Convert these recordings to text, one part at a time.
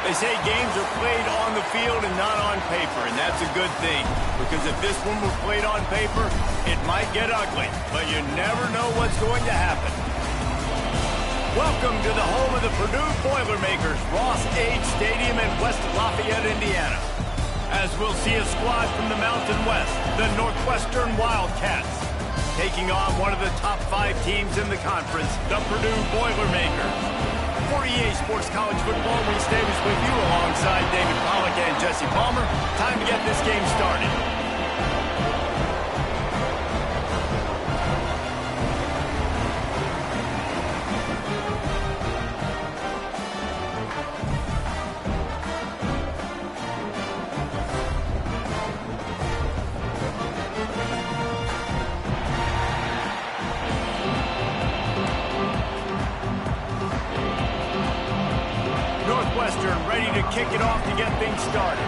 They say games are played on the field and not on paper, and that's a good thing. Because if this one were played on paper, it might get ugly. But you never know what's going to happen. Welcome to the home of the Purdue Boilermakers, Ross Age Stadium in West Lafayette, Indiana. As we'll see a squad from the Mountain West, the Northwestern Wildcats, taking on one of the top 5 teams in the conference, the Purdue Boilermakers. For EA Sports College Football, Reese Davis with you alongside David Pollack and Jesse Palmer. Time to get this game started. Northwestern ready to kick it off to get things started.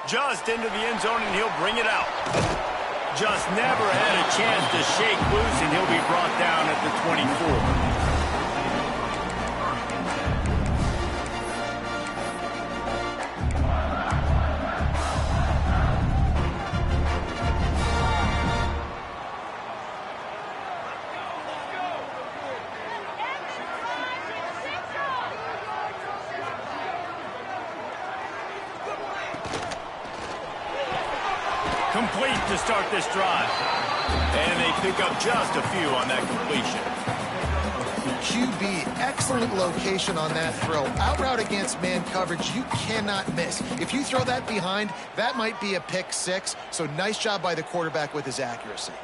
Just into the end zone, and he'll bring it out. Just never had a chance to shake loose, and he'll be brought down at the 24. Complete to start this drive. And they pick up just a few on that completion. QB, excellent location on that throw. Out route against man coverage, you cannot miss. If you throw that behind, that might be a pick 6. So nice job by the quarterback with his accuracy.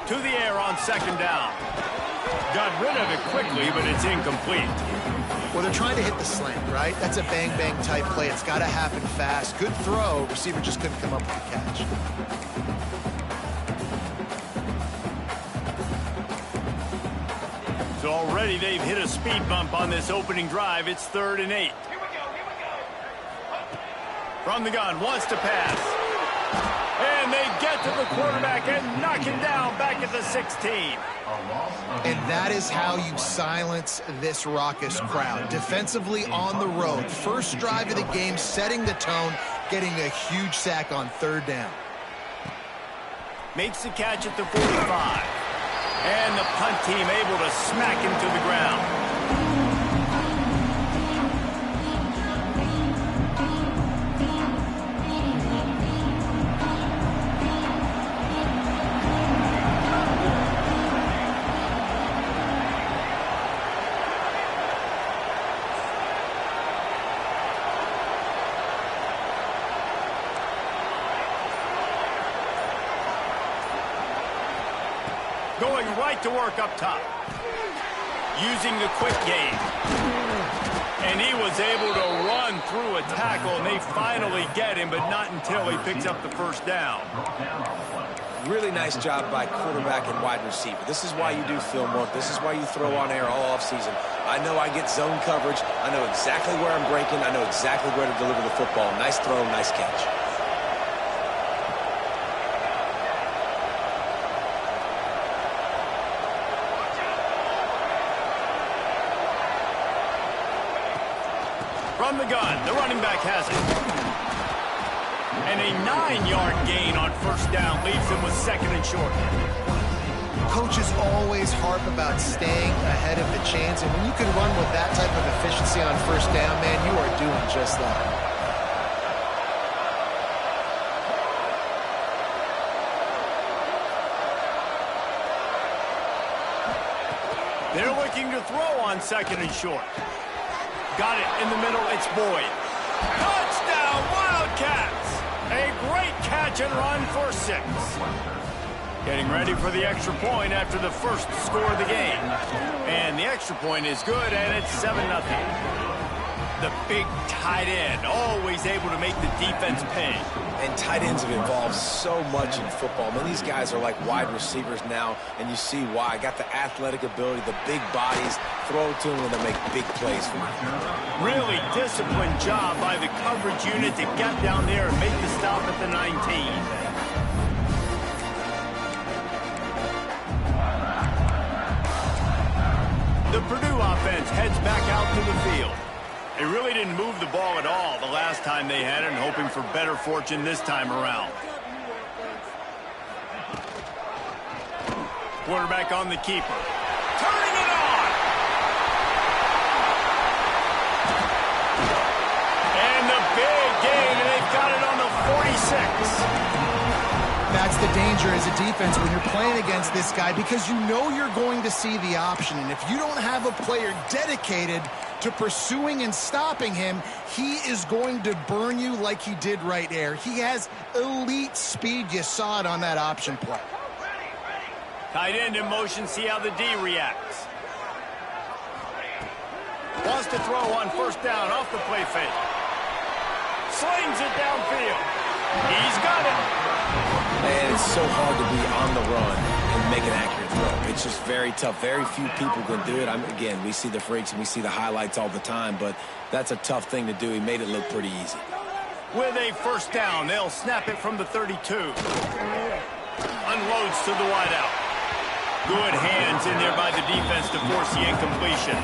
To the air on second down. Got rid of it quickly, but it's incomplete. Well, they're trying to hit the slant, right? That's a bang-bang type play. It's got to happen fast. Good throw. Receiver just couldn't come up with the catch. So already they've hit a speed bump on this opening drive. It's 3rd and 8. Here we go. From the gun, wants to pass. And they get to the quarterback and knock him down back at the 16. And that is how you silence this raucous crowd. Defensively on the road. First drive of the game, setting the tone, getting a huge sack on 3rd down. Makes the catch at the 45. And the punt team able to smack him to the ground. Going right to work up top. Using the quick game. And he was able to run through a tackle, and they finally get him, but not until he picks up the first down. Really nice job by quarterback and wide receiver. This is why you do film work. This is why you throw on air all offseason. I know I get zone coverage. I know exactly where I'm breaking. I know exactly where to deliver the football. Nice throw, nice catch. From the gun, the running back has it. And a 9-yard gain on first down leaves him with 2nd and short. Coaches always harp about staying ahead of the chains, and when you can run with that type of efficiency on first down, man, you are doing just that. They're looking to throw on 2nd and short. Got it in the middle, it's Boyd. Touchdown, Wildcats! A great catch and run for 6. Getting ready for the extra point after the first score of the game. And the extra point is good, and it's 7-0. The big tight end, always able to make the defense pay. And tight ends have evolved so much in football. Man, these guys are like wide receivers now, and you see why. Got the athletic ability, the big bodies, throw it to them, and they make big plays for you. Really disciplined job by the coverage unit to get down there and make the stop at the 19. The Purdue offense heads back out to the field. They really didn't move the ball at all the last time they had it, and hoping for better fortune this time around. Quarterback on the keeper. Turning it on! And the big gain, and they've got it on the 46. That's the danger as a defense when you're playing against this guy, because you know you're going to see the option. And if you don't have a player dedicated to pursuing and stopping him, he is going to burn you like he did right there. He has elite speed. You saw it on that option play. Tight end in motion, see how the D reacts. Wants to throw on first down off the play fake. Slings it downfield. He's got it. Man, it's so hard to be on the run and make an accurate throw. It's just very tough. Very few people can do it. Again, we see the freaks and we see the highlights all the time, but that's a tough thing to do. He made it look pretty easy. With a first down, they'll snap it from the 32. Unloads to the wideout. Good hands in there by the defense to force the incompletion.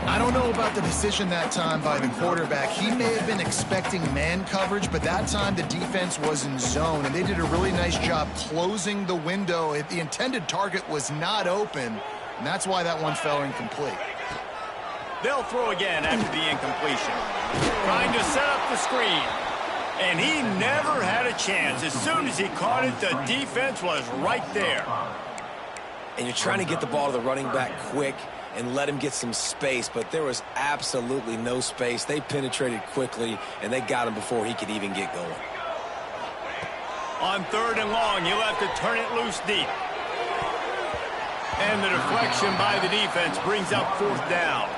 I don't know about the decision that time by the quarterback. He may have been expecting man coverage, but that time the defense was in zone, and they did a really nice job closing the window. If the intended target was not open, and that's why that one fell incomplete. They'll throw again after the incompletion. Trying to set up the screen. And he never had a chance. As soon as he caught it, the defense was right there. And you're trying to get the ball to the running back quick and let him get some space, but there was absolutely no space. They penetrated quickly, and they got him before he could even get going. On third and long, you'll have to turn it loose deep. And the deflection by the defense brings up fourth down.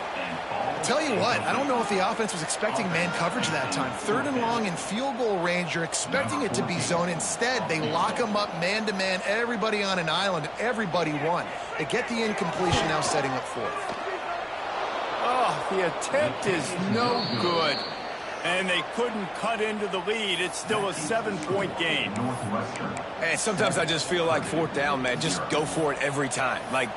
Tell you what, I don't know if the offense was expecting man coverage that time. Third and long in field goal range, you're expecting it to be zone. Instead, they lock them up man-to-man, everybody on an island, and everybody won. They get the incompletion, now setting up fourth. Oh, the attempt is no good. And they couldn't cut into the lead. It's still a 7-point game. And sometimes I just feel like fourth down, man, just go for it every time. Like,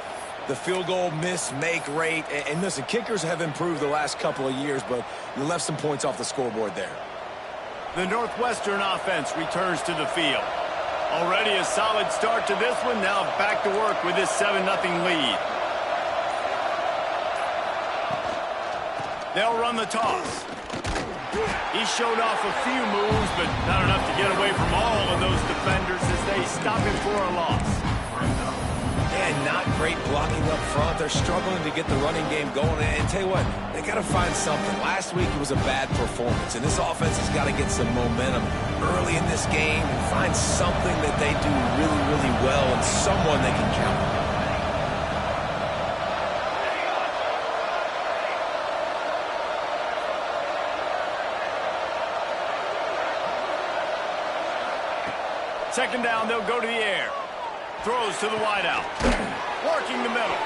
the field goal miss-make rate. And listen, kickers have improved the last couple of years, but you left some points off the scoreboard there. The Northwestern offense returns to the field. Already a solid start to this one. Now back to work with this 7-0 lead. They'll run the toss. He showed off a few moves, but not enough to get away from all of those defenders as they stop him for a loss. And not great blocking up front. They're struggling to get the running game going. And tell you what, they got to find something. Last week it was a bad performance, and this offense has got to get some momentum early in this game and find something that they do really, really well and someone they can count on. Second down, they'll go to the air. Throws to the wideout. Working the middle.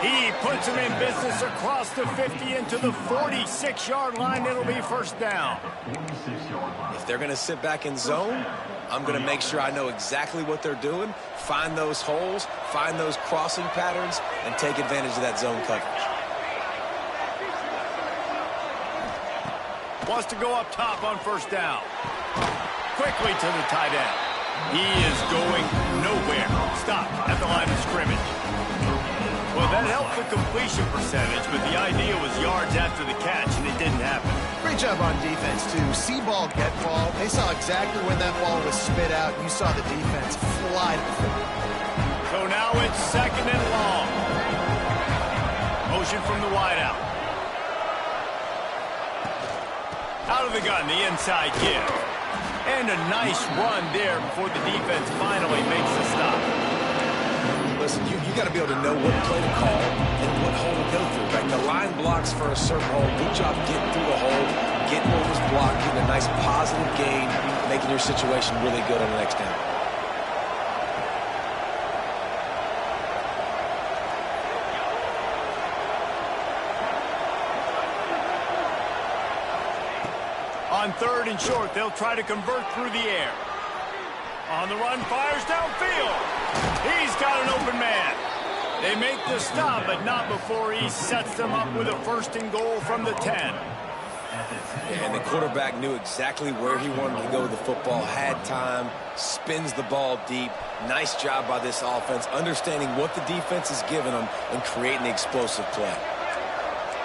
He puts him in business across the 50 into the 46-yard line. It'll be first down. If they're going to sit back in zone, I'm going to make sure I know exactly what they're doing, find those holes, find those crossing patterns, and take advantage of that zone coverage. Wants to go up top on first down. Quickly to the tight end. He is going nowhere. Stop at the line of scrimmage. Well, that helped the completion percentage, but the idea was yards after the catch, and it didn't happen. Great job on defense, too. See ball, get ball. They saw exactly when that ball was spit out. You saw the defense fly to the field. So now it's second and long. Motion from the wideout. Out of the gun, the inside give. And a nice run there before the defense finally makes the stop. listen, you got to be able to know what play to call and what hole to go through, right? The line blocks for a certain hole. Good job getting through the hole, getting what was blocked, getting a nice positive gain, making your situation really good on the next down. On 3rd and short, they'll try to convert through the air. On the run, fires downfield. He's got an open man. They make the stop, but not before he sets them up with a 1st and goal from the 10. And the quarterback knew exactly where he wanted to go with the football, had time, spins the ball deep. Nice job by this offense, understanding what the defense is giving them and creating the explosive play.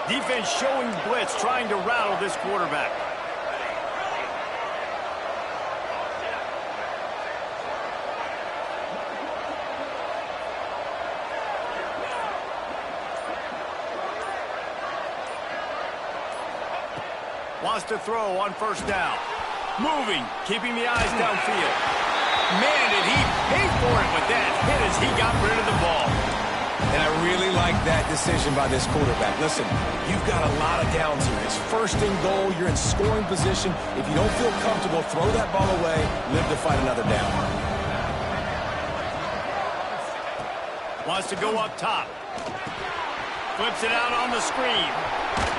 Defense showing blitz, trying to rattle this quarterback. Wants to throw on 1st down. Moving, keeping the eyes downfield. Man, did he pay for it with that hit as he got rid of the ball. And I really like that decision by this quarterback. Listen, you've got a lot of downs here. It's 1st and goal. You're in scoring position. If you don't feel comfortable, throw that ball away. Live to fight another down. Wants to go up top. Flips it out on the screen.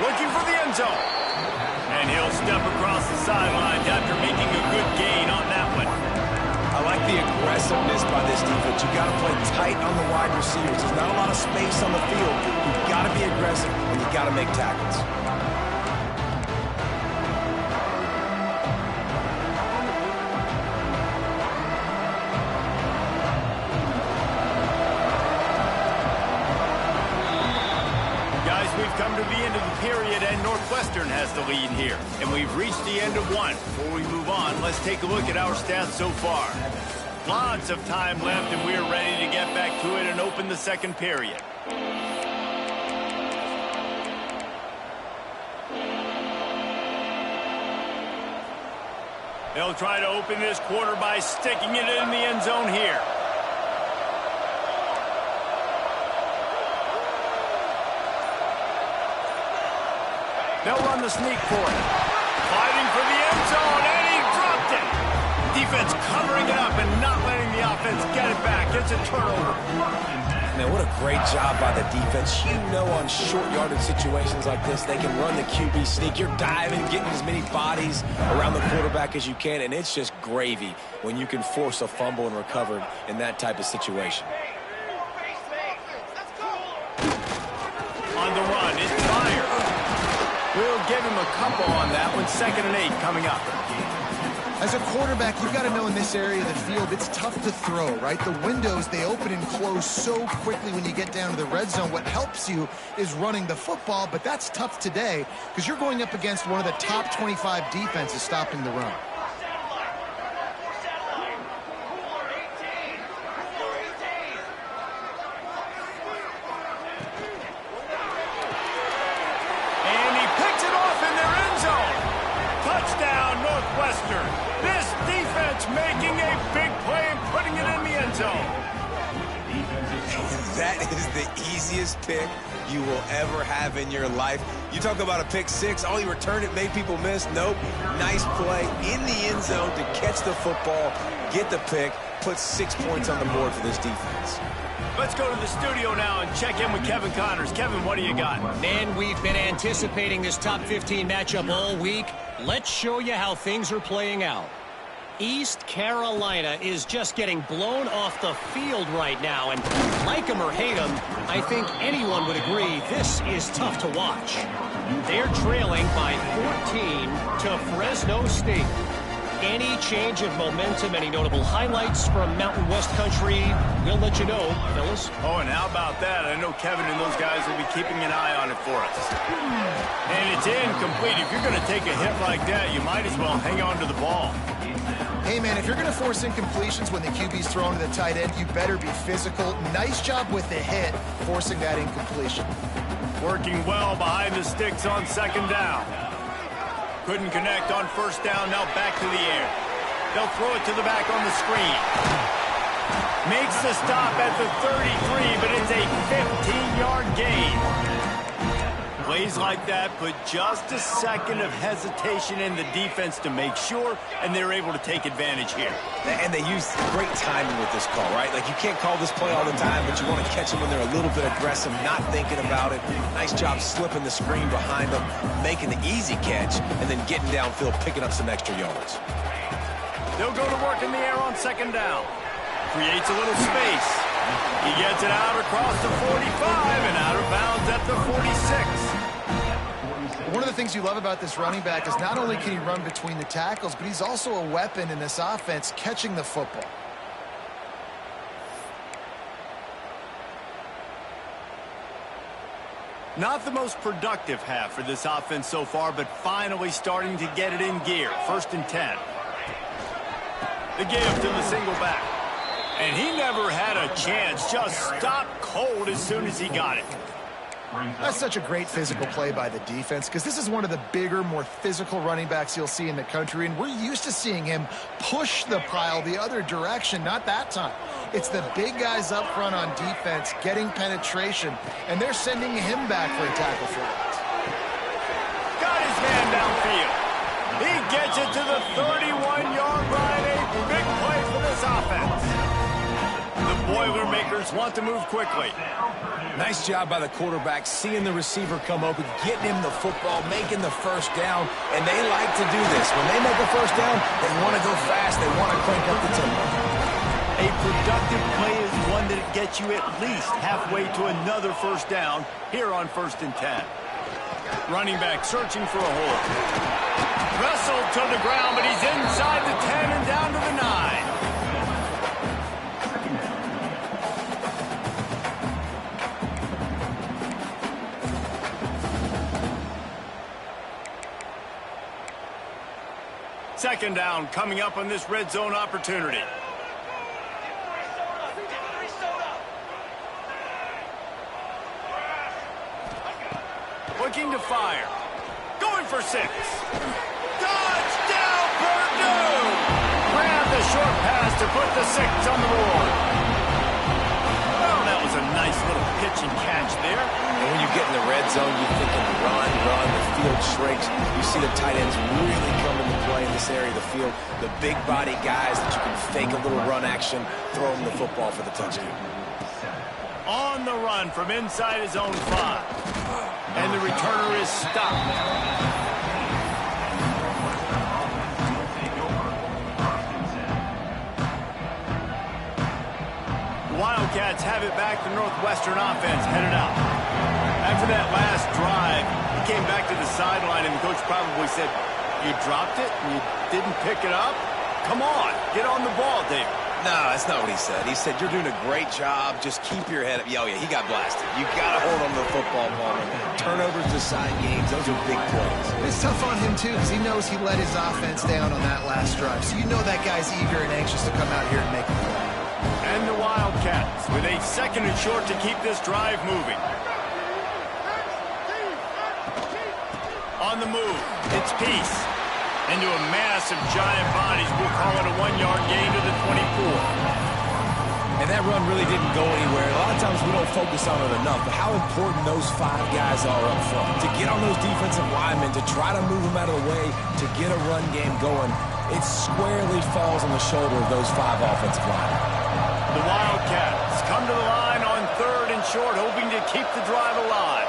Looking for the end zone. And he'll step across the sidelines after making a good gain on that one. I like the aggressiveness by this defense. You got to play tight on the wide receivers. There's not a lot of space on the field. You've got to be aggressive, and you've got to make tackles. We've come to the end of the period, and Northwestern has the lead here. And we've reached the end of one. Before we move on, let's take a look at our stats so far. Lots of time left, and we're ready to get back to it and open the 2nd period. They'll try to open this quarter by sticking it in the end zone here. They'll run the sneak for it. Fighting for the end zone, and he dropped it. Defense covering it up and not letting the offense get it back. It's a turnover. Man, what a great job by the defense. You know, on short yardage situations like this, they can run the QB sneak. You're diving, getting as many bodies around the quarterback as you can, and it's just gravy when you can force a fumble and recover in that type of situation. On the run, it's fire. We'll give him a couple on that one. 2nd and 8 coming up. As a quarterback, you've got to know in this area of the field, it's tough to throw, right? The windows, they open and close so quickly when you get down to the red zone. What helps you is running the football, but that's tough today because you're going up against one of the top 25 defenses stopping the run. Touchdown, Northwestern. This defense making a big play and putting it in the end zone. That is the easiest pick you will ever have in your life. You talk about a pick 6. Oh, he returned it, made people miss. Nope. Nice play in the end zone to catch the football, get the pick, put 6 points on the board for this defense. Let's go to the studio now and check in with Kevin Connors. Kevin, what do you got? Man, we've been anticipating this top 15 matchup all week. Let's show you how things are playing out. East Carolina is just getting blown off the field right now, and like him or hate him, I think anyone would agree this is tough to watch. They're trailing by 14 to Fresno State. Any change of momentum, any notable highlights from Mountain West Country, we'll let you know, fellas. Oh, and how about that? I know Kevin and those guys will be keeping an eye on it for us. And it's incomplete. If you're going to take a hit like that, you might as well hang on to the ball. Hey, man, if you're going to force incompletions when the QB's thrown to the tight end, you better be physical. Nice job with the hit, forcing that incompletion. Working well behind the sticks on 2nd down. Couldn't connect on 1st down, now back to the air. They'll throw it to the back on the screen. Makes the stop at the 33, but it's a 15-yard gain. Plays like that put just a second of hesitation in the defense to make sure, and they're able to take advantage here. And they use great timing with this call, right? Like, you can't call this play all the time, but you want to catch them when they're a little bit aggressive, not thinking about it. Nice job slipping the screen behind them, making the easy catch, and then getting downfield, picking up some extra yards. They'll go to work in the air on second down. Creates a little space. He gets it out across the 45 and out of bounds at the 46. One of the things you love about this running back is not only can he run between the tackles, but he's also a weapon in this offense catching the football. Not the most productive half for this offense so far, but finally starting to get it in gear. 1st and 10. The give to the single back. And he never had a chance. Just stopped cold as soon as he got it. That's such a great physical play by the defense, because this is one of the bigger, more physical running backs you'll see in the country, and we're used to seeing him push the pile the other direction. Not that time. It's the big guys up front on defense getting penetration, and they're sending him back for a tackle for it. Got his man downfield. He gets it to the 31-yard line. A big play for this offense. The Boilermakers want to move quickly. Nice job by the quarterback, seeing the receiver come open, getting him the football, making the first down, and they like to do this. When they make a first down, they want to go fast. They want to crank up the tempo. A productive play is one that gets you at least halfway to another first down here on 1st and 10. Running back searching for a hole. Wrestled to the ground, but he's inside the 10 and down to the 9. Second down coming up on this red zone opportunity. Looking to fire. Going for 6. Touchdown, Purdue! Grab the short pass to put the 6 on the board. Well, that was a nice little pitch and catch there. And when you get in the red zone, you're thinking run, the field shrinks. You see the tight ends really come into play in this area of the field. The big body guys that you can fake a little run action, throw them the football for the touchdown. On the run from inside his own 5. And the returner is stopped. Wildcats have it back. The Northwestern offense headed out. After that last drive, he came back to the sideline, and the coach probably said, "You dropped it and you didn't pick it up? Come on, get on the ball, David." No, that's not what he said. He said, "You're doing a great job. Just keep your head up." Oh, yeah, he got blasted. You got to hold on to the football ball. Turnovers decide games. Those are big plays. It's tough on him, too, because he knows he let his offense down on that last drive. So you know that guy's eager and anxious to come out here and make a play. And the Wildcats with a 2nd and short to keep this drive moving. On the move, it's Peace. Into a mass of giant bodies. We'll call it a 1-yard gain to the 24. And that run really didn't go anywhere. A lot of times we don't focus on it enough, but how important those 5 guys are up front. To get on those defensive linemen, to try to move them out of the way, to get a run game going, it squarely falls on the shoulder of those 5 offensive linemen. The Wildcats come to the line on 3rd and short, hoping to keep the drive alive.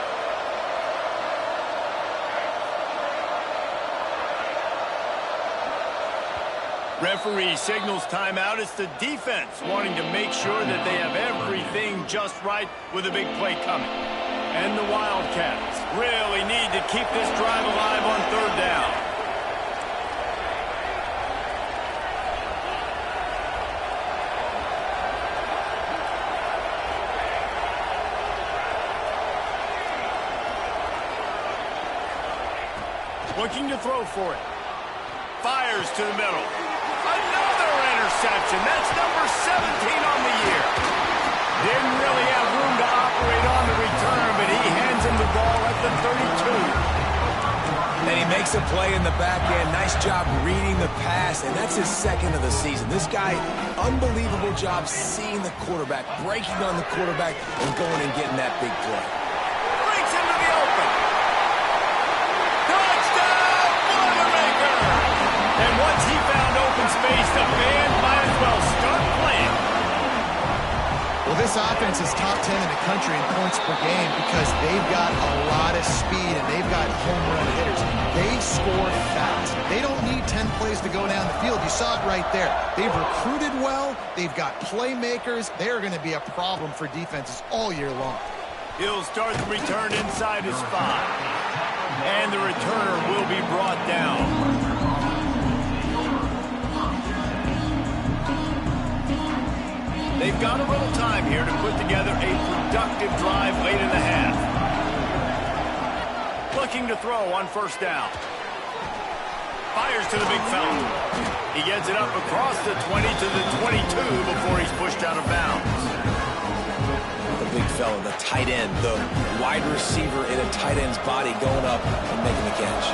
Referee signals timeout. It's the defense wanting to make sure that they have everything just right with a big play coming. And the Wildcats really need to keep this drive alive on 3rd down. Looking to throw for it. Fires to the middle. Another interception. That's number 17 on the year. Didn't really have room to operate on the return, but he hands him the ball at the 32. And he makes a play in the back end. Nice job reading the pass, and that's his second of the season. This guy, unbelievable job seeing the quarterback, breaking on the quarterback, and going and getting that big play. Breaks into the open. Touchdown, Boilermaker! And once he found open space, the band might as well start playing. Well, this offense is top 10 in the country in points per game because they've got a lot of speed and they've got home run hitters. They score fast. They don't need 10 plays to go down the field. You saw it right there. They've recruited well. They've got playmakers. They're going to be a problem for defenses all year long. He'll start the return inside his spot. And the returner will be brought down. They've got a little time here to put together a productive drive late in the half. Looking to throw on first down. Fires to the big fella. He gets it up across the 20 to the 22 before he's pushed out of bounds. The big fella, the tight end, the wide receiver in a tight end's body going up and making the catch.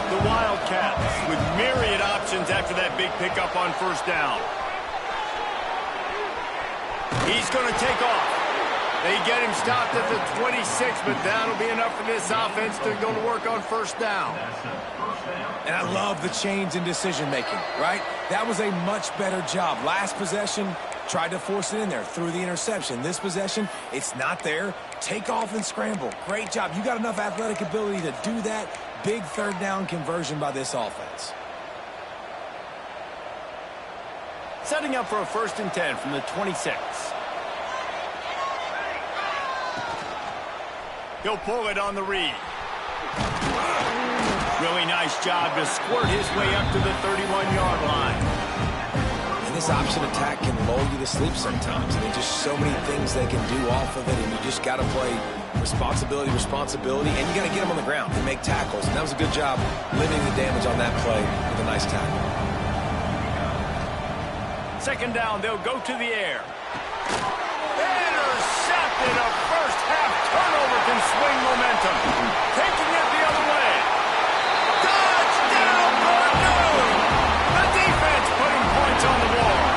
The Wildcats with myriad options after that big pickup on first down. He's going to take off. They get him stopped at the 26, but that'll be enough for this offense to go to work on first down. And I love the change in decision-making, right? That was a much better job. Last possession, tried to force it in there, threw the interception. This possession, it's not there. Take off and scramble. Great job. You got enough athletic ability to do that. Big third down conversion by this offense. Setting up for a 1st and 10 from the 26. He'll pull it on the read. Really nice job to squirt his way up to the 31-yard line. And this option attack can lull you to sleep sometimes. I mean, just so many things they can do off of it, and you just got to play responsibility, and you got to get them on the ground and make tackles. And that was a good job limiting the damage on that play with a nice tackle. 2nd down, they'll go to the air. Intercepted. A first-half turnover can swing momentum. Taking it the other way. Touchdown, Purdue! The defense putting points on the board.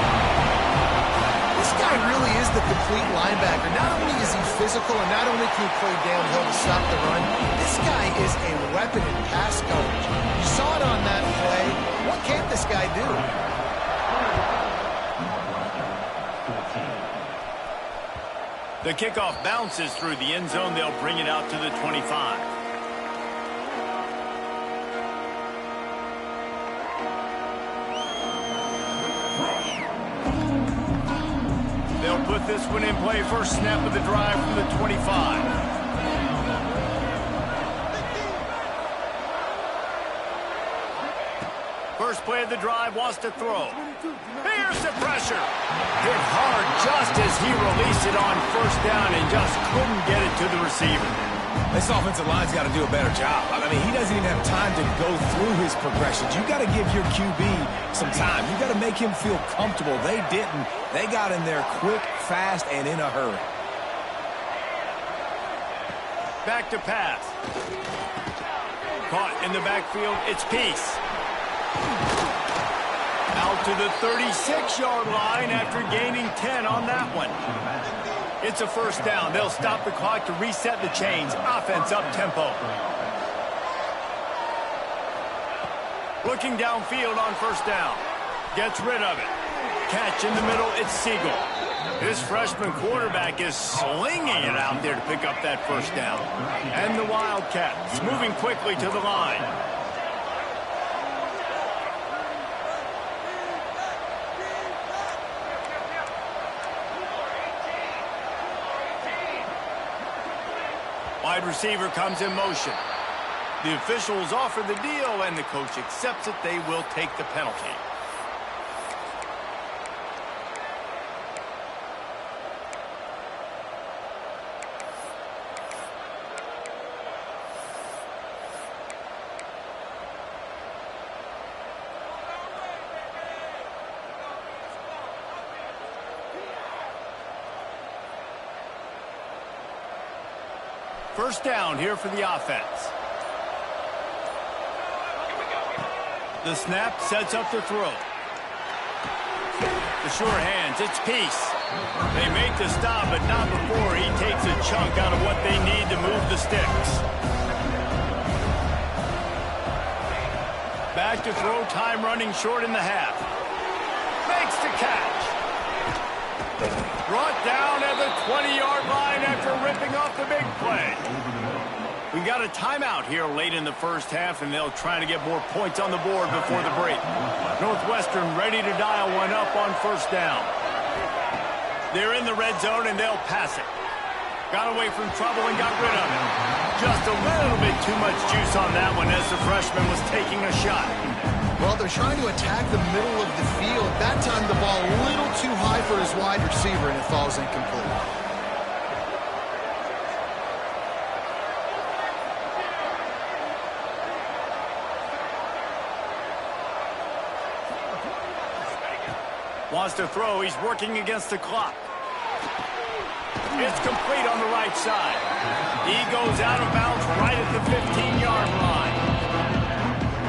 This guy really is the complete linebacker. Not only is he physical and not only can he play downhill to stop the run, this guy is a weapon in pass coverage. You saw it on that play. What can't this guy do? The kickoff bounces through the end zone. They'll bring it out to the 25. They'll put this one in play. First snap of the drive from the 25. First play of the drive, wants to throw. Here's the pressure. Hit hard just as he released it on first down and just couldn't get it to the receiver. This offensive line's got to do a better job. I mean, he doesn't even have time to go through his progressions. You got to give your QB some time. You got to make him feel comfortable. They didn't. They got in there quick, fast, and in a hurry. Back to pass. Caught in the backfield. It's Peace. Out to the 36-yard line after gaining 10 on that one. It's a first down. They'll stop the clock to reset the chains. Offense up tempo. Looking downfield on first down. Gets rid of it. Catch in the middle. It's Siegel. This freshman quarterback is slinging it out there to pick up that first down. And the Wildcats moving quickly to the line. Wide receiver comes in motion. The officials offer the deal, and the coach accepts it. They will take the penalty. First down here for the offense. The snap sets up the throw. The sure hands, it's Peace. They make the stop, but not before he takes a chunk out of what they need to move the sticks. Back to throw, time running short in the half. Makes the catch. Brought down at the 20-yard line after ripping off the big play. We got a timeout here late in the first half, and they'll try to get more points on the board before the break. Northwestern ready to dial one up on first down. They're in the red zone, and they'll pass it. Got away from trouble and got rid of it. Just a little bit too much juice on that one as the freshman was taking a shot. Well, they're trying to attack the middle of the field. That time the ball a little too high for his wide receiver, and it falls incomplete. Wants to throw. He's working against the clock. It's complete on the right side. He goes out of bounds right at the 15-yard line.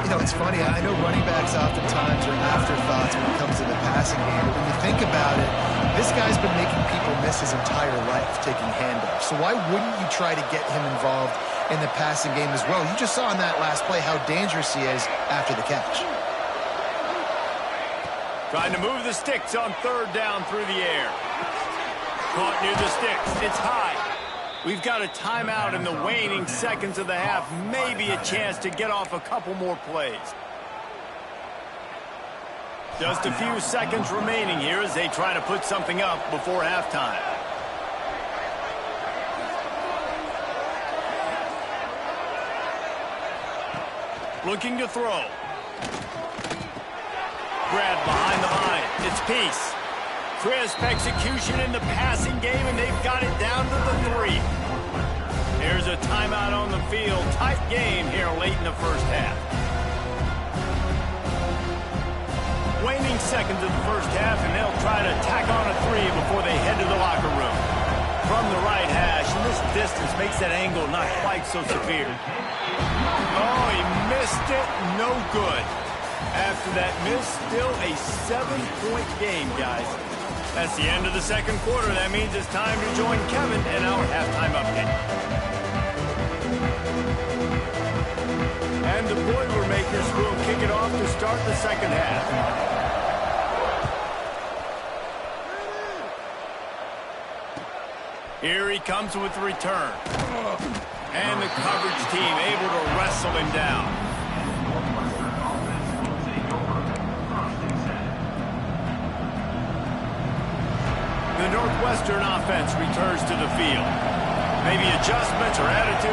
You know, it's funny. I know running backs oftentimes are afterthoughts when it comes to the passing game. But when you think about it, this guy's been making people miss his entire life taking handoffs. So why wouldn't you try to get him involved in the passing game as well? You just saw in that last play how dangerous he is after the catch. Trying to move the sticks on third down through the air. Caught near the sticks. It's high. We've got a timeout in the waning seconds of the half. Maybe a chance to get off a couple more plays. Just a few seconds remaining here as they try to put something up before halftime. Looking to throw. Grab behind the line. It's Peace. Crisp execution in the passing game, and they've got it down to the 3. Here's a timeout on the field. Tight game here late in the first half. Waning seconds of the first half, and they'll try to tack on a 3 before they head to the locker room. From the right hash, and this distance makes that angle not quite so severe. Oh, he missed it. No good. After that miss, still a 7-point game, guys. That's the end of the second quarter. That means it's time to join Kevin in our halftime update. And the Boilermakers will kick it off to start the second half. Here he comes with the return. And the coverage team able to wrestle him down. The Northwestern offense returns to the field. Maybe adjustments or attitude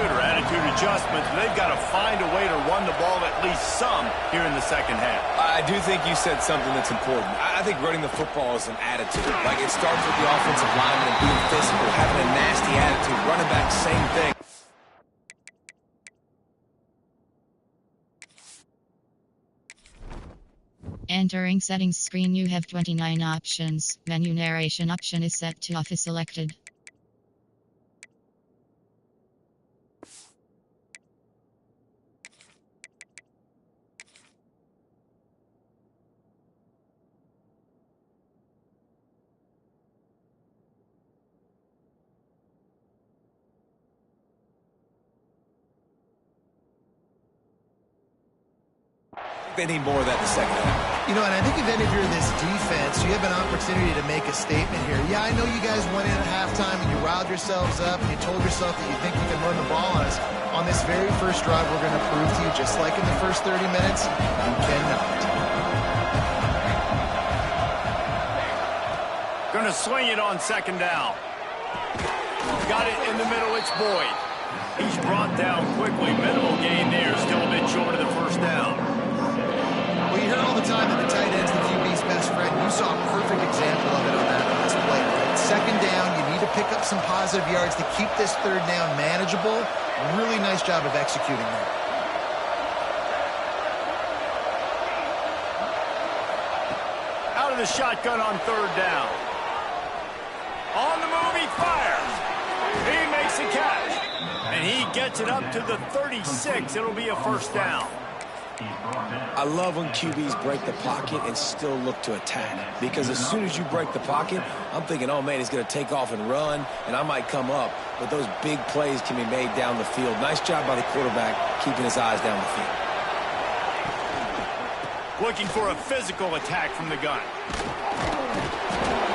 adjustments, but they've got to find a way to run the ball at least some here in the second half. I do think you said something that's important. I think running the football is an attitude. Like, it starts with the offensive lineman and being physical, having a nasty attitude. Running back, same thing. Entering settings screen, you have 29 options. Menu narration option is set to off is selected. They need more of that in the second half. You know, and I think if you're this defense, you have an opportunity to make a statement here. Yeah, I know you guys went in at halftime and you riled yourselves up and you told yourself that you think you can run the ball on us. On this very first drive, we're going to prove to you, just like in the first 30 minutes, you cannot. Going to swing it on second down. Got it in the middle. It's Boyd. He's brought down quickly. Minimal gain there. Still a bit short of the first down. Well, you hear all the time that the tight end's the QB's best friend. You saw a perfect example of it on that last play. Right? Second down, you need to pick up some positive yards to keep this third down manageable. Really nice job of executing that. Out of the shotgun on third down. On the move, he fires. He makes a catch. And he gets it up to the 36. It'll be a first down. I love when QBs break the pocket and still look to attack. Because as soon as you break the pocket, I'm thinking, oh, man, he's going to take off and run, and I might come up. But those big plays can be made down the field. Nice job by the quarterback keeping his eyes down the field. Looking for a physical attack from the gun.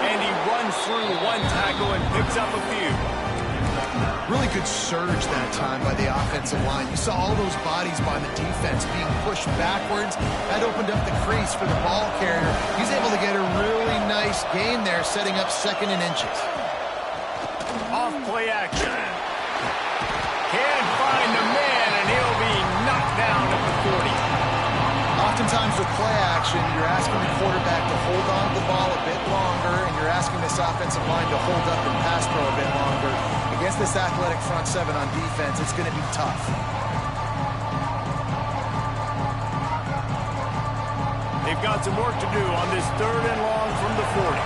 And he runs through one tackle and picks up a few. Really good surge that time by the offensive line. You saw all those bodies by the defense being pushed backwards. That opened up the crease for the ball carrier. He's able to get a really nice gain there, setting up 2nd and inches. Off play action. Can't find the man, and he'll be knocked down at the 40. Oftentimes with play action, you're asking the quarterback to hold on to the ball a bit longer, and you're asking this offensive line to hold up and pass throw a bit longer. Against this athletic front 7 on defense, it's going to be tough. They've got some work to do on this 3rd and long from the 40.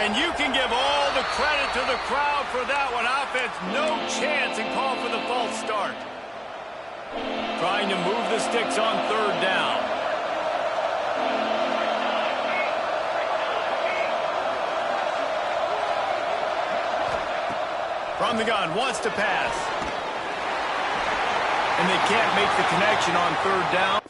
And you can give all the credit to the crowd for that one. Offense, no chance, and call for the false start. Trying to move the sticks on 3rd down. From the gun, wants to pass. And they can't make the connection on 3rd down.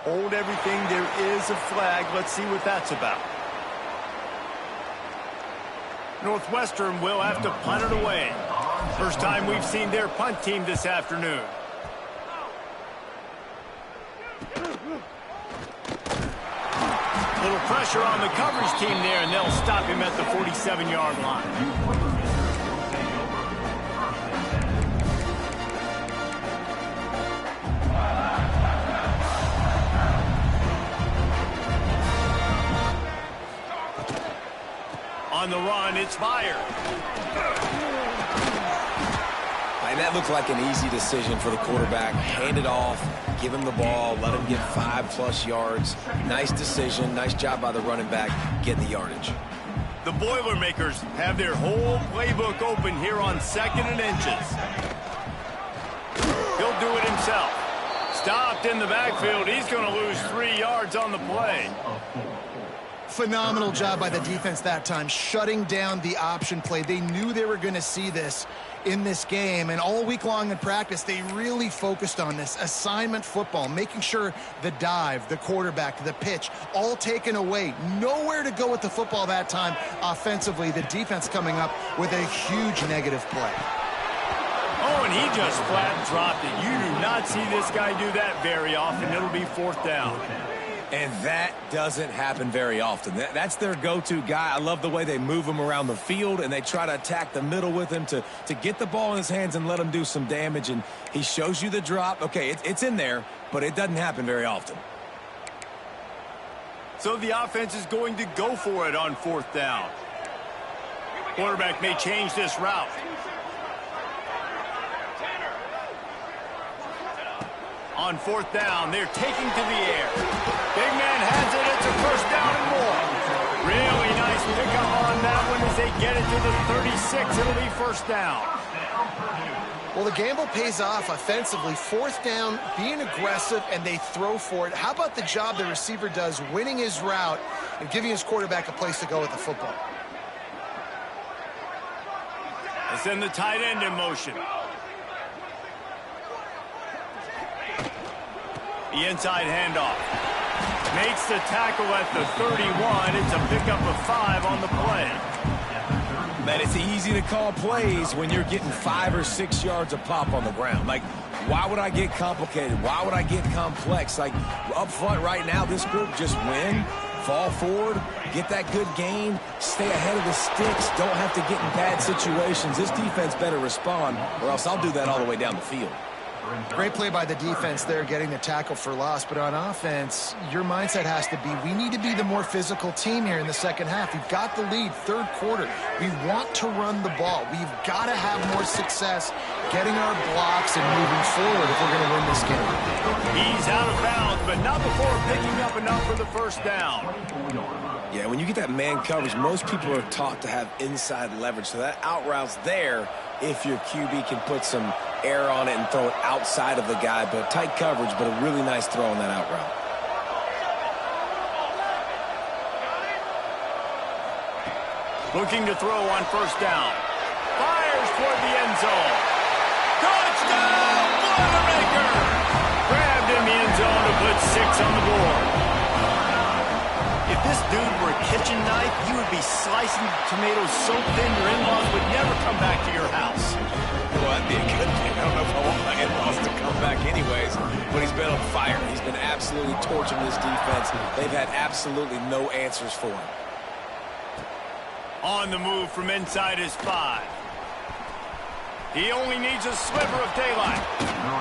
Hold everything. There is a flag. Let's see what that's about. Northwestern will have to punt it away. First time we've seen their punt team this afternoon. Little pressure on the coverage team there, and they'll stop him at the 47-yard line. On the run, it's fired. And that looked like an easy decision for the quarterback. Hand it off, give him the ball, let him get 5+ yards. Nice decision. Nice job by the running back getting the yardage. The Boilermakers have their whole playbook open here on 2nd and inches. He'll do it himself. Stopped in the backfield. He's going to lose 3 yards on the play. Phenomenal job by the defense that time, shutting down the option play. They knew they were going to see this in this game, and all week long in practice, they really focused on this assignment football, making sure the dive, the quarterback, the pitch, all taken away. Nowhere to go with the football that time offensively. The defense coming up with a huge negative play. Oh, and he just flat dropped it. You do not see this guy do that very often. It'll be 4th down. And that doesn't happen very often. That's their go-to guy. I love the way they move him around the field, and they try to attack the middle with him to get the ball in his hands and let him do some damage. And he shows you the drop. Okay, it's in there, but it doesn't happen very often. So the offense is going to go for it on 4th down. Quarterback may change this route. On 4th down, they're taking to the air. Big man has it. It's a first down and more. Really nice pickup on that one as they get it to the 36. It'll be first down. Well, the gamble pays off offensively. Fourth down, being aggressive, and they throw for it. How about the job the receiver does winning his route and giving his quarterback a place to go with the football? They send the tight end in motion. The inside handoff. Makes the tackle at the 31. It's a pickup of 5 on the play. Man, it's easy to call plays when you're getting 5 or 6 yards a pop on the ground. Like, why would I get complicated? Why would I get complex? Like, up front right now, this group just win, fall forward, get that good gain, stay ahead of the sticks, don't have to get in bad situations. This defense better respond, or else I'll do that all the way down the field. Great play by the defense there, getting the tackle for loss. But on offense, your mindset has to be, we need to be the more physical team here in the second half. We've got the lead, third quarter. We want to run the ball. We've got to have more success getting our blocks and moving forward if we're going to win this game. He's out of bounds, but not before picking up enough for the first down. Yeah, when you get that man coverage, most people are taught to have inside leverage. So that out route's there if your QB can put some air on it and throw it outside of the guy. But tight coverage, but a really nice throw on that out route. Looking to throw on first down. Fires toward the end zone. Touchdown, Boilermaker! Grabbed in the end zone to put 6 on the board. If this dude were a kitchen knife, you would be slicing tomatoes so thin your in-laws would never come back to your house. Well, that'd be a good thing. I don't know if I want my in-laws to come back anyways, but he's been on fire. He's been absolutely torching this defense. They've had absolutely no answers for him. On the move from inside his 5. He only needs a sliver of daylight.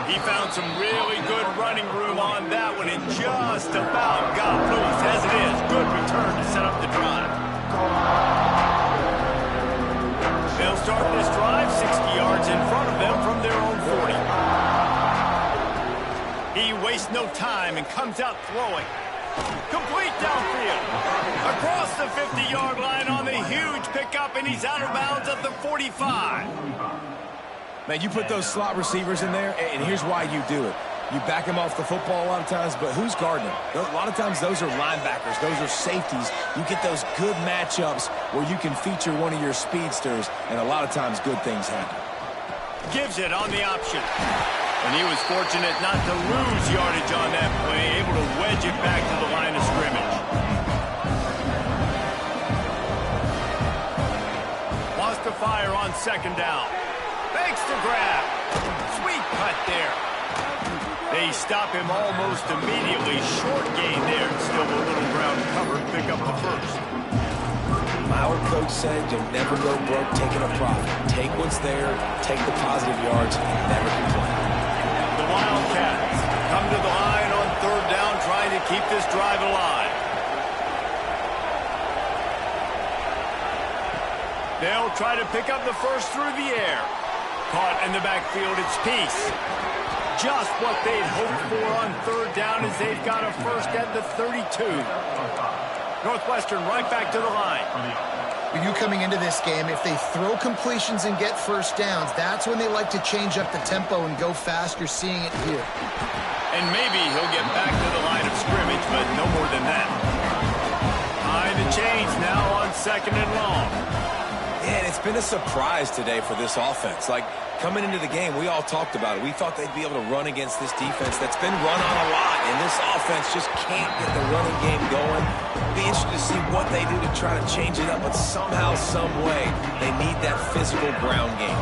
He found some really good running room on that one and just about got loose. As it is, good return to set up the drive. They'll start this drive 60 yards in front of them from their own 40. He wastes no time and comes out throwing. Complete downfield. Across the 50-yard line on the huge pickup, and he's out of bounds at the 45. Man, you put those slot receivers in there, and here's why you do it. You back them off the football a lot of times, but who's guarding them? A lot of times those are linebackers. Those are safeties. You get those good matchups where you can feature one of your speedsters, and a lot of times good things happen. Gives it on the option. And he was fortunate not to lose yardage on that play, able to wedge it back to the line of scrimmage. Wants to fire on second down. Fakes to grab. Sweet cut there. They stop him almost immediately. Short gain there. Still a little ground covered. Pick up the first. My old coach said you'll never go broke taking a profit. Take what's there, take the positive yards, and never complain. The Wildcats come to the line on third down, trying to keep this drive alive. They'll try to pick up the first through the air. Caught in the backfield, it's Peace. Just what they'd hoped for on third down as they've got a first at the 32. Northwestern right back to the line. With you coming into this game, if they throw completions and get first downs, that's when they like to change up the tempo and go fast. You're seeing it here. And maybe he'll get back to the line of scrimmage, but no more than that. Behind the chains now on second and long. And it's been a surprise today for this offense. Like, coming into the game, we all talked about it. We thought they'd be able to run against this defense that's been run on a lot, and this offense just can't get the running game going. Be interested to see what they do to try to change it up, but somehow, some way, they need that physical ground game.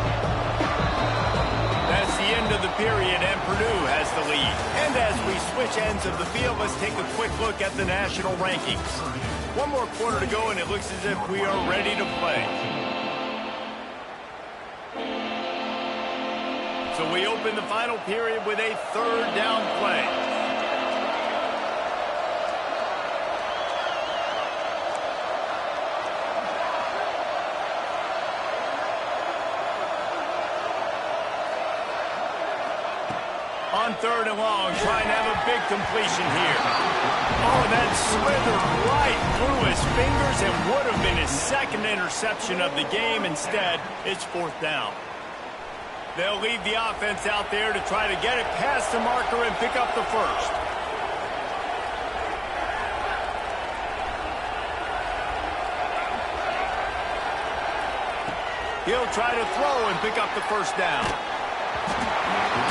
That's the end of the period, and Purdue has the lead. And as we switch ends of the field, let's take a quick look at the national rankings. One more quarter to go, and it looks as if we are ready to play. So we open the final period with a third down play. On third and long, trying to have a big completion here. Oh, that slithered right through his fingers and would have been his second interception of the game. Instead, it's fourth down. They'll leave the offense out there to try to get it past the marker and pick up the first. He'll try to throw and pick up the first down.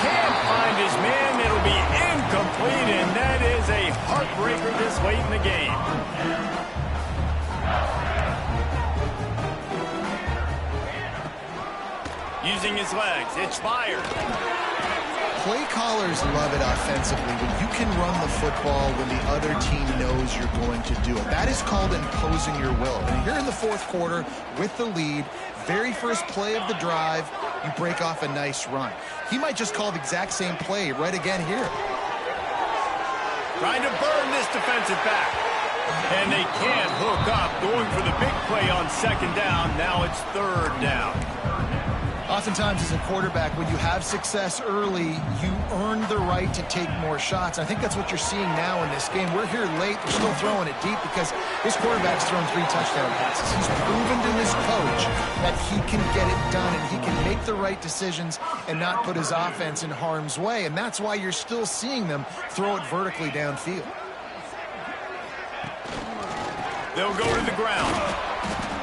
Can't find his man. It'll be incomplete, and that is a heartbreaker this late in the game. Using his legs, it's fired. Play callers love it offensively when you can run the football when the other team knows you're going to do it. That is called imposing your will. And here in the fourth quarter with the lead, very first play of the drive, you break off a nice run. He might just call the exact same play right again here. Trying to burn this defensive back. And they can't hook up, going for the big play on second down. Now it's third down. Oftentimes as a quarterback, when you have success early, you earn the right to take more shots. I think that's what you're seeing now in this game. We're here late. They're still throwing it deep because this quarterback's thrown 3 touchdown passes. He's proven to his coach that he can get it done and he can make the right decisions and not put his offense in harm's way. And that's why you're still seeing them throw it vertically downfield. They'll go to the ground.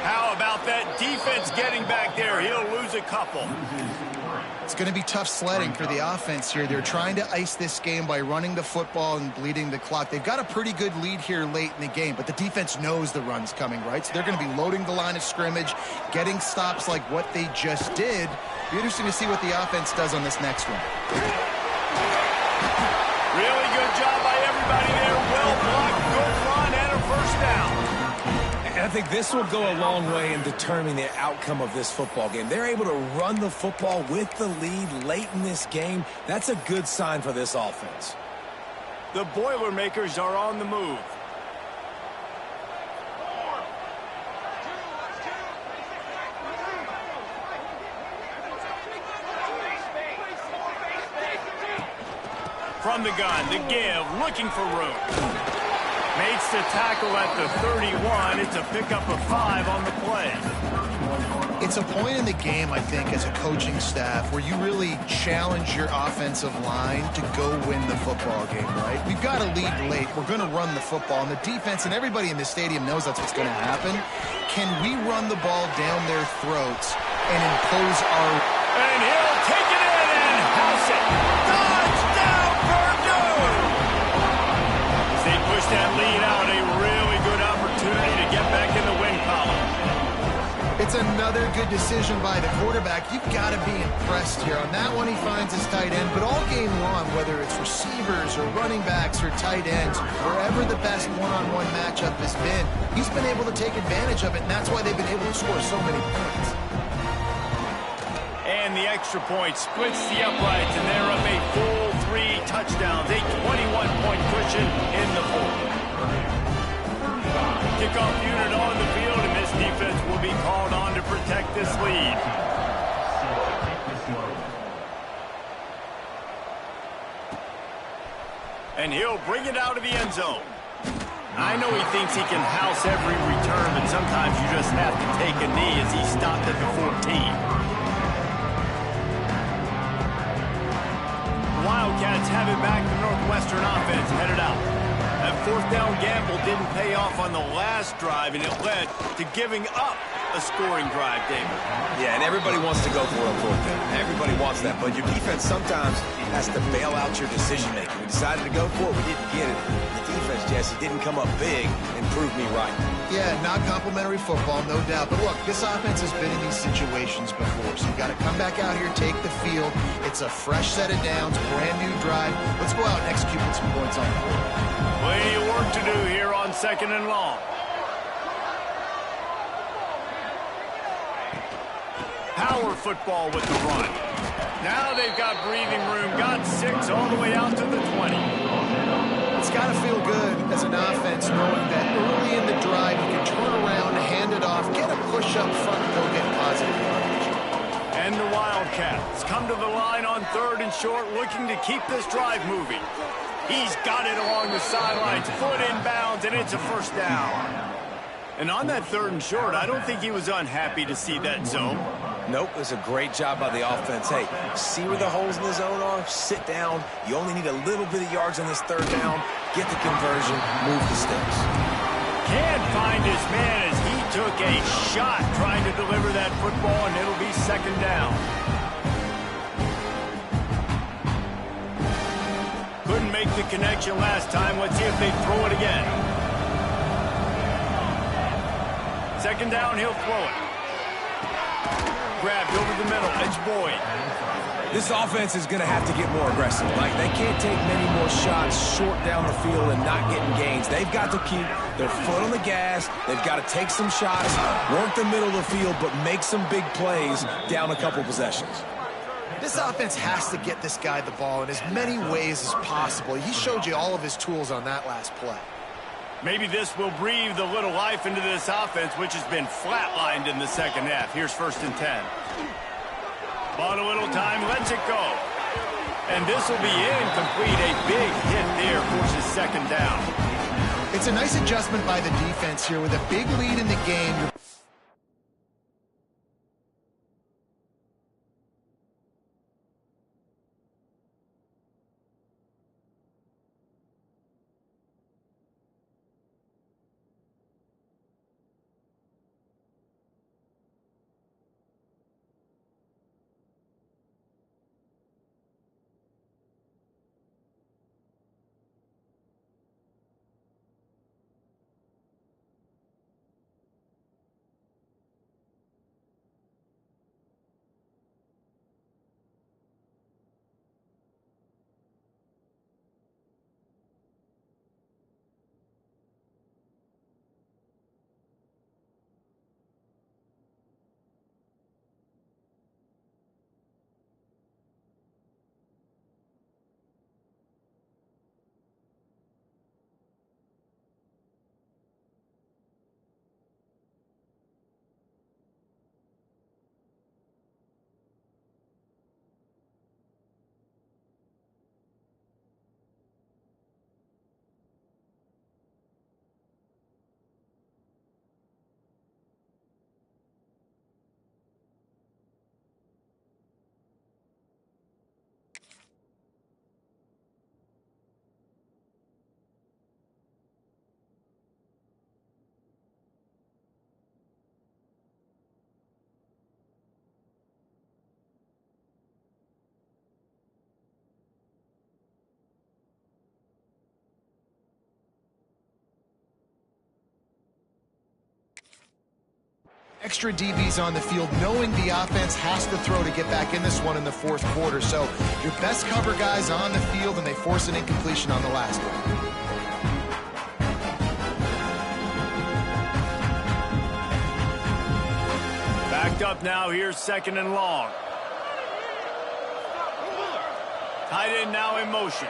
How about that defense getting back there? He'll lose a couple. It's going to be tough sledding for the offense here. They're trying to ice this game by running the football and bleeding the clock. They've got a pretty good lead here late in the game, but the defense knows the run's coming, right? So they're going to be loading the line of scrimmage, getting stops like what they just did. Be interesting to see what the offense does on this next one. Really good job by everybody there. Well blocked, good run, and a first down. And I think this will go a long way in determining the outcome of this football game. They're able to run the football with the lead late in this game. That's a good sign for this offense. The Boilermakers are on the move. From the gun, the give, looking for room. Makes the tackle at the 31. It's a pickup of 5 on the play. It's a point in the game, I think, as a coaching staff where you really challenge your offensive line to go win the football game, right? We've got to lead late. We're going to run the football. And the defense and everybody in the stadium knows that's what's going to happen. Can we run the ball down their throats and impose our... And he'll take it in and house it. Touchdown, Purdue! They push that lead out, a really good opportunity to get back in the win column. It's another good decision by the quarterback. You've got to be impressed here. On that one, he finds his tight end, but all game long, whether it's receivers or running backs or tight ends, wherever the best one-on-one matchup has been, he's been able to take advantage of it, and that's why they've been able to score so many points. And the extra point splits the uprights, and they're up a full 3 touchdowns, a 21-point cushion in the fourth. Kickoff unit on the field, and this defense will be called on to protect this lead. And he'll bring it out of the end zone. I know he thinks he can house every return, but sometimes you just have to take a knee as he stopped at the 14. Wildcats have it back. The Northwestern offense headed out. That fourth down gamble didn't pay off on the last drive, and it led to giving up a scoring drive, David. Yeah, and everybody wants to go for a fourth down. Everybody wants that, but your defense sometimes has to bail out your decision-making. We decided to go for it. We didn't get it. The defense, Jesse, didn't come up big and prove me right. Yeah, not complimentary football, no doubt. But look, this offense has been in these situations before, so you've got to come back out here, take the field. It's a fresh set of downs, brand new drive. Let's go out and execute with some points on the board. Plenty of work to do here on 2nd and long. Power football with the run. Now they've got breathing room, got 6 all the way out to the 20. It's got to feel good as an offense knowing that early in the drive you can turn around, hand it off, get a push up front, and go get positive yardage. And the Wildcats come to the line on 3rd and short, looking to keep this drive moving. He's got it along the sidelines, foot in bounds, and it's a first down. And on that 3rd and short, I don't think he was unhappy to see that zone. Nope, it's a great job by the offense. Hey, see where the holes in the zone are? Sit down. You only need a little bit of yards on this 3rd down. Get the conversion, move the sticks. Can't find his man as he took a shot trying to deliver that football, and it'll be 2nd down. Couldn't make the connection last time. Let's see if they throw it again. 2nd down, he'll throw it. Grabbed over the middle. It's Boyd. This offense is going to have to get more aggressive. Like, they can't take many more shots short down the field and not getting gains. They've got to keep their foot on the gas. They've got to take some shots, work the middle of the field, but make some big plays down a couple possessions. This offense has to get this guy the ball in as many ways as possible. He showed you all of his tools on that last play. Maybe this will breathe a little life into this offense, which has been flatlined in the 2nd half. Here's 1st and 10. Bought a little time, lets it go. And this will be incomplete. A big hit there forces 2nd down. It's a nice adjustment by the defense here with a big lead in the game. Extra DBs on the field, knowing the offense has to throw to get back in this one in the 4th quarter. So your best cover guys on the field, and they force an incompletion on the last one. Backed up now. Here's 2nd and long. Tight end now in motion.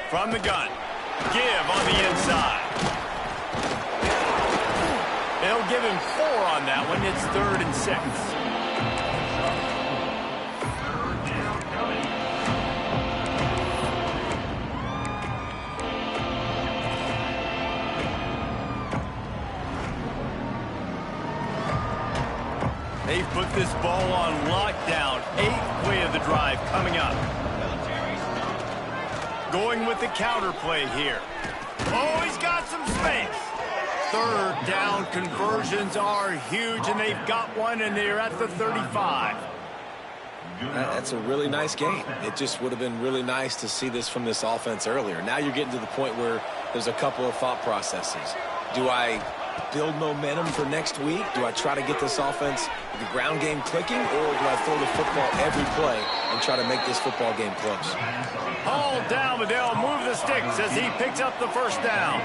From the gun. Give on the inside. They'll give him 4 on that one. It's 3rd and 6. They've put this ball on lockdown. 8th play of the drive coming up. Going with the counter play here. Oh, he's got some space. 3rd down conversions are huge, and they've got one, and they're at the 35. That's a really nice game. It just would have been really nice to see this from this offense earlier. Now you're getting to the point where there's a couple of thought processes. Do I build momentum for next week? Do I try to get this offense, the ground game clicking, or do I throw the football every play and try to make this football game close? Hauled down, but they'll move the sticks as he picks up the 1st down.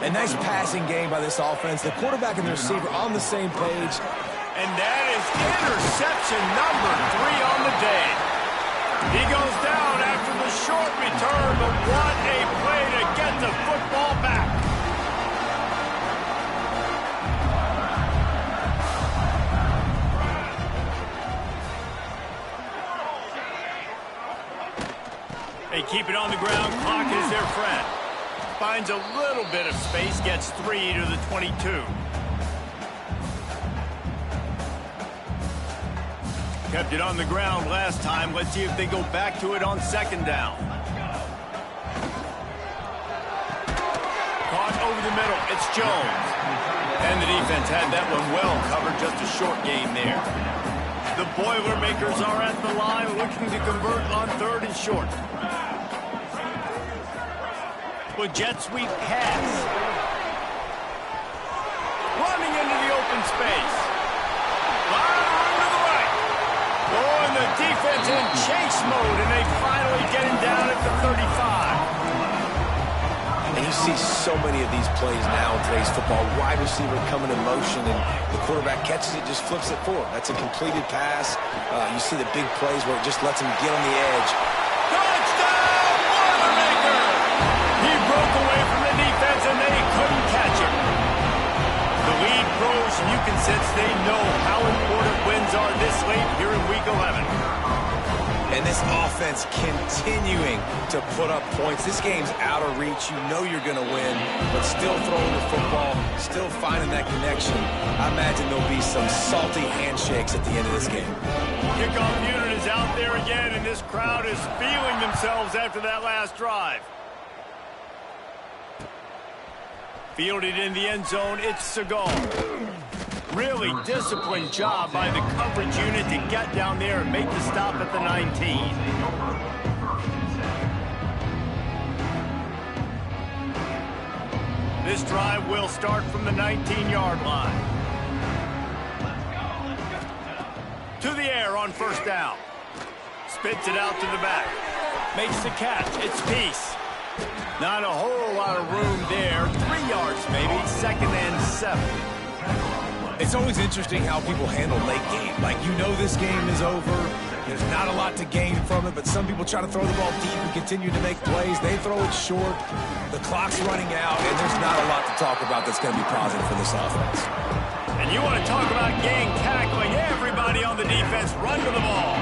A nice passing game by this offense. The quarterback and the receiver on the same page. And that is interception number 3 on the day. He goes down after the short return, but what a play to get the football back. keep it on the ground. Clock is their friend. Finds a little bit of space, gets 3 to the 22. Kept it on the ground last time. Let's see if they go back to it on second down. Caught over the middle. It's Jones. And the defense had that one well covered. Just a short gain there. The Boilermakers are at the line looking to convert on 3rd and short. With jet sweep pass. Running into the open space. Line to the right. Oh, and the defense in chase mode, and they finally get him down at the 35. And you see so many of these plays now in today's football. Wide receiver coming in motion, and the quarterback catches it, just flips it forward. That's a completed pass. You see the big plays where it just lets him get on the edge. Touchdown, Boilermaker! He broke away from the defense, and they couldn't catch him. The lead grows, and you can sense they know how important wins are this late here in Week 11. And this offense continuing to put up points. This game's out of reach. You know you're going to win, but still throwing the football, still finding that connection. I imagine there'll be some salty handshakes at the end of this game. Kickoff unit is out there again, and this crowd is feeling themselves after that last drive. Fielded in the end zone, it's Seagal. Really disciplined job by the coverage unit to get down there and make the stop at the 19. This drive will start from the 19-yard line. To the air on 1st down. Spits it out to the back. Makes the catch. It's Peace. Not a whole lot of room there. 3 yards maybe. 2nd and 7. It's always interesting how people handle late game. Like, you know this game is over. There's not a lot to gain from it, but some people try to throw the ball deep and continue to make plays. They throw it short. The clock's running out, and there's not a lot to talk about that's going to be positive for this offense. And you want to talk about gang tackling. Everybody on the defense run to the ball.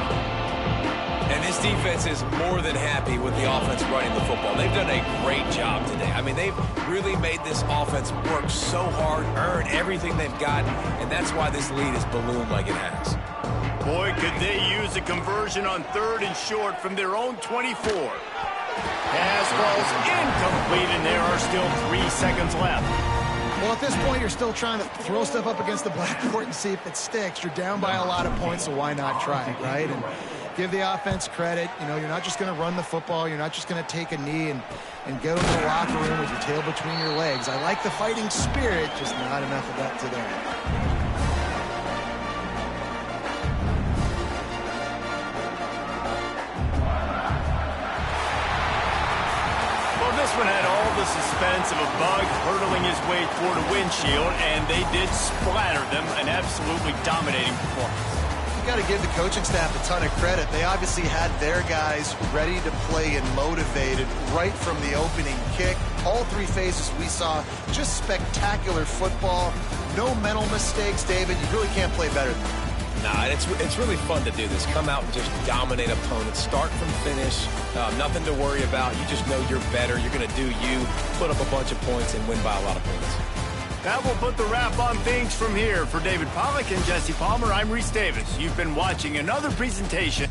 And this defense is more than happy with the offense running the football. They've done a great job today. I mean, they've really made this offense work so hard, earn everything they've got, and that's why this lead is ballooned like it has. Boy, could they use a conversion on 3rd and short from their own 24. Pass ball's incomplete, and there are still 3 seconds left. Well, at this point, you're still trying to throw stuff up against the blackboard and see if it sticks. You're down by a lot of points, so why not try it, right? And give the offense credit. You know, you're not just going to run the football. You're not just going to take a knee and go to the locker room with your tail between your legs. I like the fighting spirit, just not enough of that today. Well, this one had all the suspense of a bug hurtling his way toward a windshield, and they did splatter them. An absolutely dominating performance. You got to give the coaching staff a ton of credit. They obviously had their guys ready to play and motivated right from the opening kick. All 3 phases we saw, just spectacular football. No mental mistakes, David. You really can't play better than that. Nah, it's really fun to do this. Come out and just dominate opponents. Start from finish. Nothing to worry about. You just know you're better. You're going to do you, put up a bunch of points, and win by a lot of points. That will put the wrap on things from here. For David Pollack and Jesse Palmer, I'm Reese Davis. You've been watching another presentation